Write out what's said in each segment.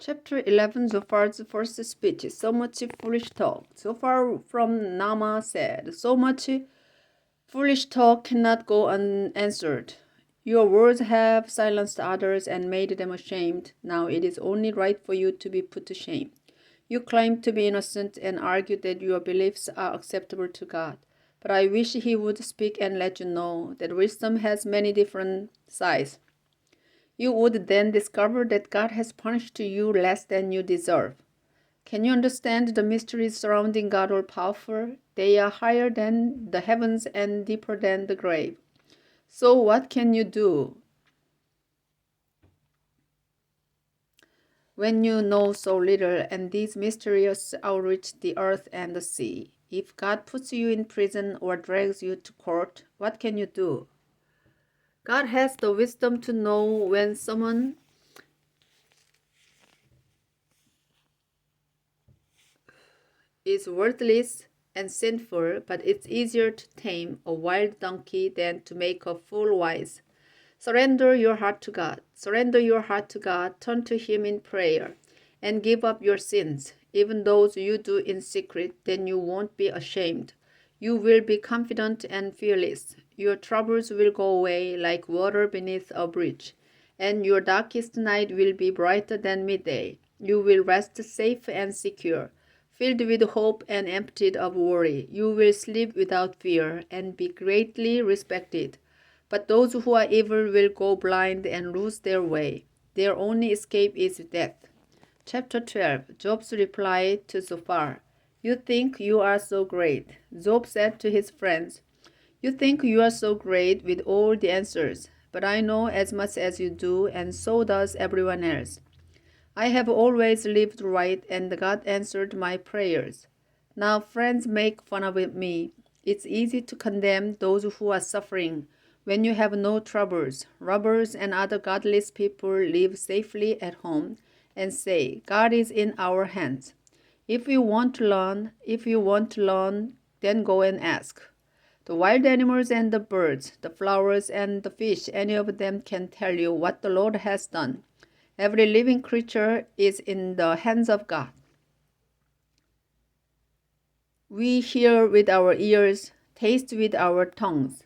Chapter 11 Zophar's first speech. So much foolish talk. Zophar from Nama said, so much foolish talk cannot go unanswered. Your words have silenced others and made them ashamed. Now it is only right for you to be put to shame. You claim to be innocent and argue that your beliefs are acceptable to God. But I wish he would speak and let you know that wisdom has many different sides. You would then discover that God has punished you less than you deserve. Can you understand the mysteries surrounding God all-powerful? They are higher than the heavens and deeper than the grave. So what can you do when you know so little and these mysteries outreach the earth and the sea? If God puts you in prison or drags you to court, what can you do? God has the wisdom to know when someone is worthless and sinful, but it's easier to tame a wild donkey than to make a fool wise. Surrender your heart to God. Surrender your heart to God. Turn to Him in prayer and give up your sins, even those you do in secret. Then you won't be ashamed. You will be confident and fearless. Your troubles will go away like water beneath a bridge, and your darkest night will be brighter than midday. You will rest safe and secure, filled with hope and emptied of worry. You will sleep without fear and be greatly respected. But those who are evil will go blind and lose their way. Their only escape is death. Chapter 12 Job's reply to Zophar. You think you are so great. Job said to his friends, you think you are so great with all the answers, but I know as much as you do, and so does everyone else. I have always lived right, and God answered my prayers. Now friends make fun of me. It's easy to condemn those who are suffering when you have no troubles. Robbers and other godless people live safely at home and say, God is in our hands. If you want to learn, then go and ask. The wild animals and the birds, the flowers and the fish, any of them can tell you what the Lord has done. Every living creature is in the hands of God. We hear with our ears, taste with our tongues,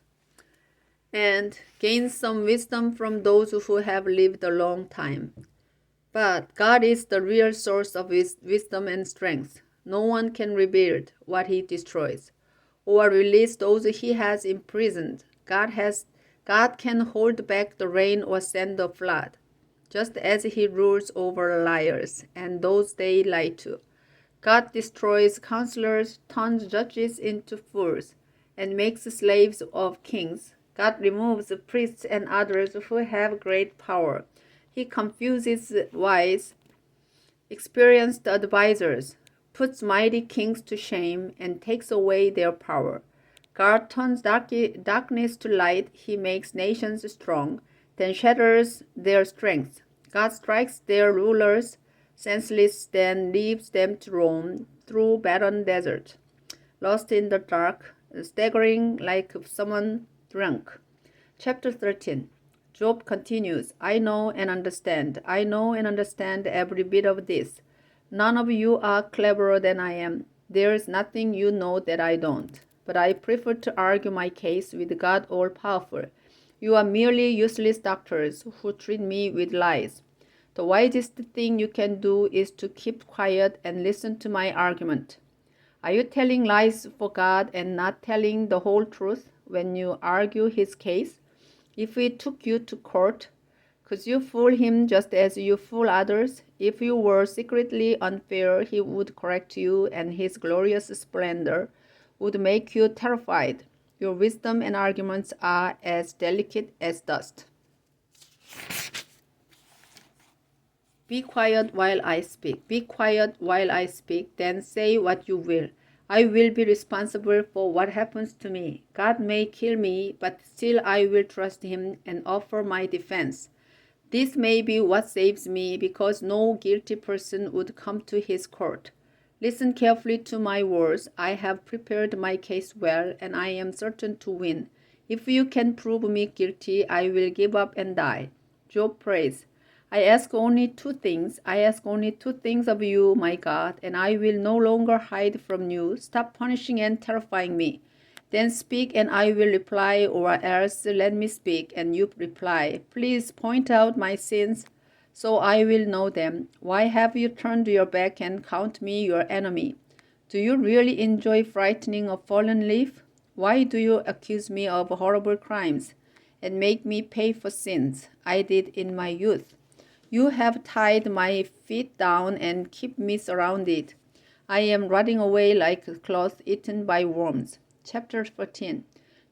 and gain some wisdom from those who have lived a long time. But God is the real source of wisdom and strength. No one can rebuild what he destroys, or release those he has imprisoned. God can hold back the rain or send a flood, just as he rules over liars and those they lie to. God destroys counselors, turns judges into fools, and makes slaves of kings. God removes priests and others who have great power. He confuses wise, experienced advisors, puts mighty kings to shame, and takes away their power. God turns darkness to light. He makes nations strong, then shatters their strength. God strikes their rulers senseless, then leaves them to roam through barren desert, lost in the dark, staggering like someone drunk. Chapter 13 Job continues, I know and understand. I know and understand every bit of this. None of you are cleverer than I am. There is nothing you know that I don't. But I prefer to argue my case with God all-powerful. You are merely useless doctors who treat me with lies. The wisest thing you can do is to keep quiet and listen to my argument. Are you telling lies for God and not telling the whole truth when you argue his case? If he took you to court, could you fool him just as you fool others? If you were secretly unfair, he would correct you, and his glorious splendor would make you terrified. Your wisdom and arguments are as delicate as dust. Be quiet while I speak. Be quiet while I speak, then say what you will. I will be responsible for what happens to me. God may kill me, but still I will trust him and offer my defense. This may be what saves me, because no guilty person would come to his court. Listen carefully to my words. I have prepared my case well, and I am certain to win. If you can prove me guilty, I will give up and die. Job prays, I ask only two things. I ask only two things of you, my God, and I will no longer hide from you. Stop punishing and terrifying me. Then speak, and I will reply, or else let me speak, and you reply. Please point out my sins, so I will know them. Why have you turned your back and count me your enemy? Do you really enjoy frightening a fallen leaf? Why do you accuse me of horrible crimes and make me pay for sins I did in my youth? You have tied my feet down and keep me surrounded. I am rotting away like a cloth eaten by worms. Chapter 14.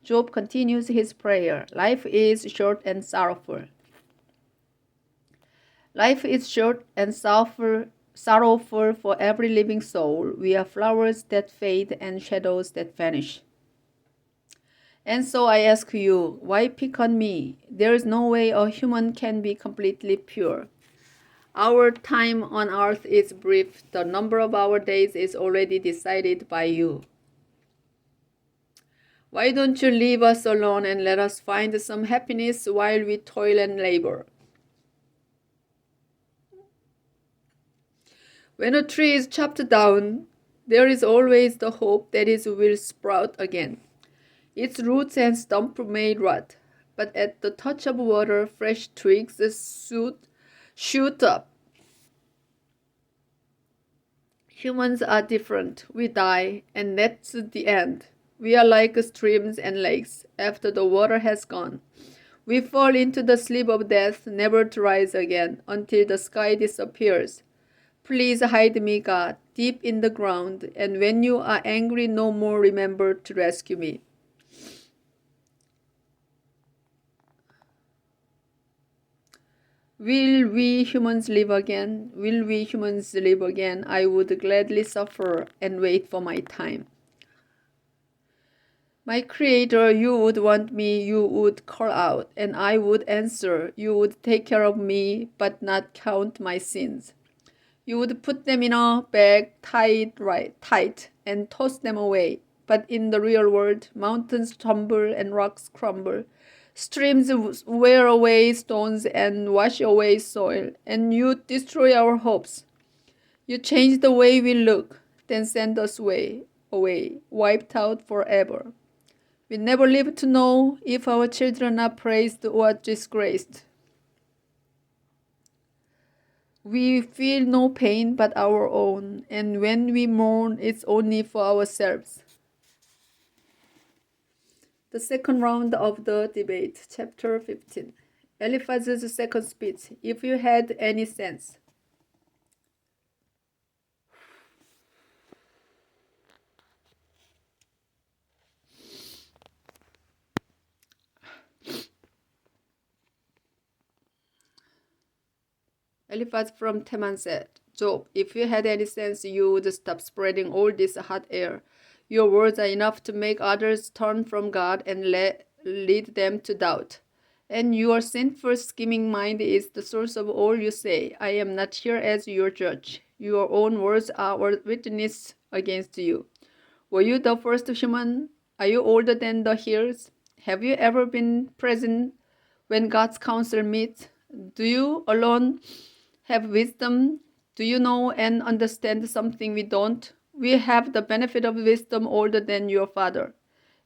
Job continues his prayer. Life is short and sorrowful. Life is short and sorrowful for every living soul. We are flowers that fade and shadows that vanish. And so I ask you, why pick on me? There is no way a human can be completely pure. Our time on earth is brief. The number of our days is already decided by you. Why don't you leave us alone and let us find some happiness while we toil and labor? When a tree is chopped down, there is always the hope that it will sprout again. Its roots and stump may rot, but at the touch of water, fresh twigs shoot up. Humans are different. We die, and that's the end. We are like streams and lakes after the water has gone. We fall into the sleep of death, never to rise again until the sky disappears. Please hide me, God, deep in the ground, and when you are angry, no more remember to rescue me. Will we humans live again? Will we humans live again? I would gladly suffer and wait for my time. My Creator, you would want me, you would call out, and I would answer. You would take care of me, but not count my sins. You would put them in a bag tight and toss them away. But in the real world, mountains tumble and rocks crumble. Streams wear away stones and wash away soil, and you destroy our hopes. You change the way we look, then send us away, wiped out forever. We never live to know if our children are praised or disgraced. We feel no pain but our own, and when we mourn, it's only for ourselves. The second round of the debate, chapter 15. Eliphaz's second speech, if you had any sense. Eliphaz from Teman said, Job, if you had any sense, you would stop spreading all this hot air. Your words are enough to make others turn from God and lead them to doubt. And your sinful, scheming mind is the source of all you say. I am not here as your judge. Your own words are witness against you. Were you the first human? Are you older than the hills? Have you ever been present when God's council meets? Do you alone have wisdom? Do you know and understand something we don't? We have the benefit of wisdom older than your father.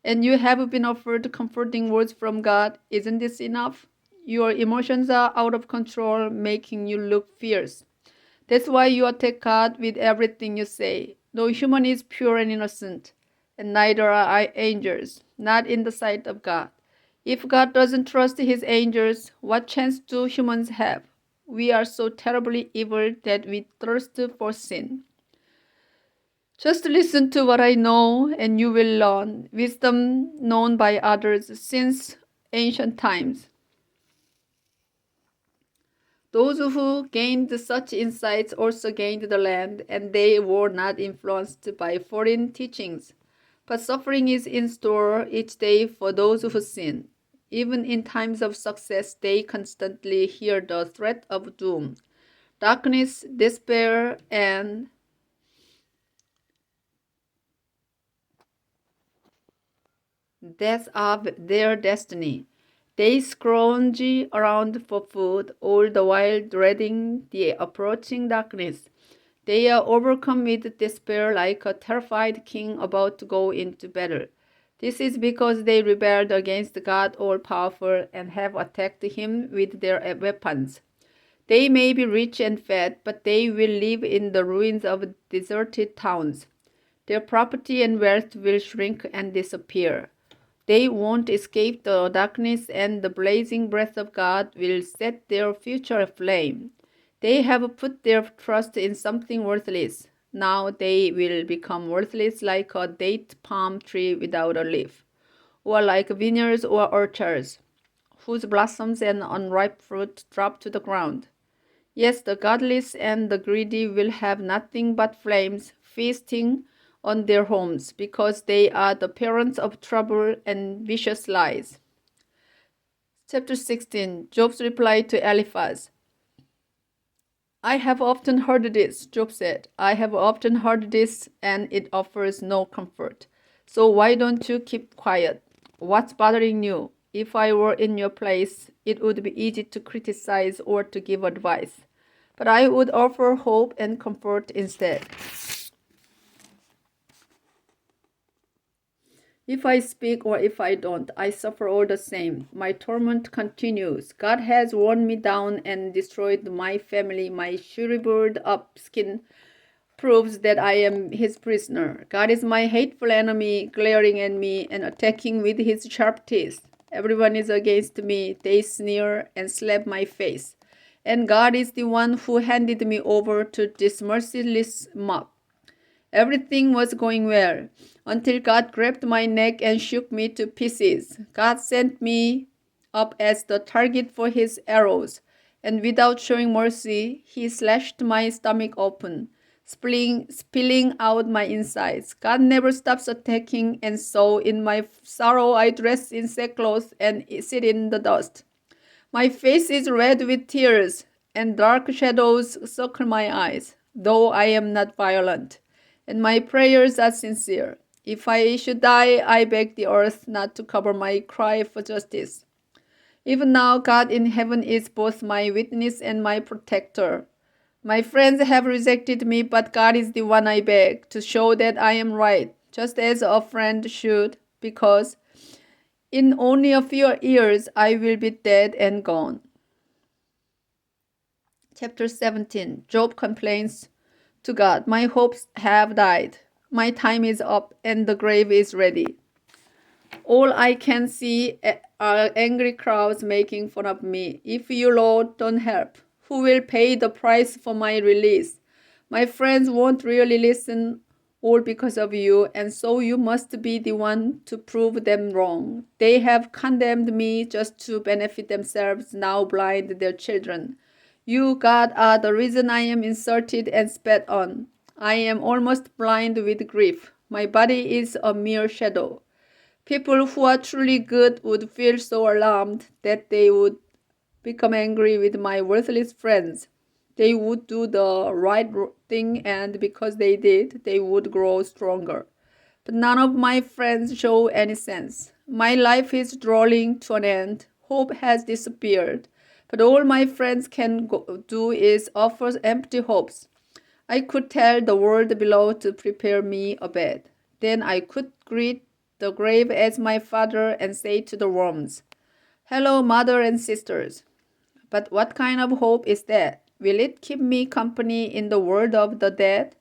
And you have been offered comforting words from God. Isn't this enough? Your emotions are out of control, making you look fierce. That's why you attack God with everything you say. No human is pure and innocent, and neither are angels, not in the sight of God. If God doesn't trust his angels, what chance do humans have? We are so terribly evil that we thirst for sin. Just listen to what I know, and you will learn wisdom known by others since ancient times. Those who gained such insights also gained the land, and they were not influenced by foreign teachings. But suffering is in store each day for those who sin. Even in times of success, they constantly hear the threat of doom. Darkness, despair, and death are their destiny. They scrounge around for food, all the while dreading the approaching darkness. They are overcome with despair like a terrified king about to go into battle. This is because they rebelled against God all-powerful and have attacked him with their weapons. They may be rich and fat, but they will live in the ruins of deserted towns. Their property and wealth will shrink and disappear. They won't escape the darkness, and the blazing breath of God will set their future aflame. They have put their trust in something worthless. Now they will become worthless like a date palm tree without a leaf, or like vineyards or orchards, whose blossoms and unripe fruit drop to the ground. Yes, the godless and the greedy will have nothing but flames feasting on their homes, because they are the parents of trouble and vicious lies. Chapter 16. Job's reply to Eliphaz. I have often heard this, Job said. I have often heard this, and it offers no comfort. So why don't you keep quiet? What's bothering you? If I were in your place, it would be easy to criticize or to give advice. But I would offer hope and comfort instead. If I speak or if I don't, I suffer all the same. My torment continues. God has worn me down and destroyed my family. My shriveled up skin proves that I am his prisoner. God is my hateful enemy, glaring at me and attacking with his sharp teeth. Everyone is against me. They sneer and slap my face. And God is the one who handed me over to this merciless mob. Everything was going well until God grabbed my neck and shook me to pieces. God sent me up as the target for his arrows, and without showing mercy, he slashed my stomach open, spilling out my insides. God never stops attacking, and so in my sorrow I dress in sackcloth and sit in the dust. My face is red with tears, and dark shadows circle my eyes, though I am not violent, and my prayers are sincere. If I should die, I beg the earth not to cover my cry for justice. Even now, God in heaven is both my witness and my protector. My friends have rejected me, but God is the one I beg to show that I am right, just as a friend should, because in only a few years I will be dead and gone. Chapter 17. Job complains to God. My hopes have died. My time is up and the grave is ready. All I can see are angry crowds making fun of me. If you, Lord, don't help, who will pay the price for my release? My friends won't really listen, all because of you, and so you must be the one to prove them wrong. They have condemned me just to benefit themselves, now blind their children. You, God, are the reason I am insulted and spat on. I am almost blind with grief. My body is a mere shadow. People who are truly good would feel so alarmed that they would become angry with my worthless friends. They would do the right thing, and because they did, they would grow stronger. But none of my friends show any sense. My life is drawing to an end. Hope has disappeared. But all my friends can do is offer empty hopes. I could tell the world below to prepare me a bed. Then I could greet the grave as my father and say to the worms, "Hello, mother and sisters." But what kind of hope is that? Will it keep me company in the world of the dead?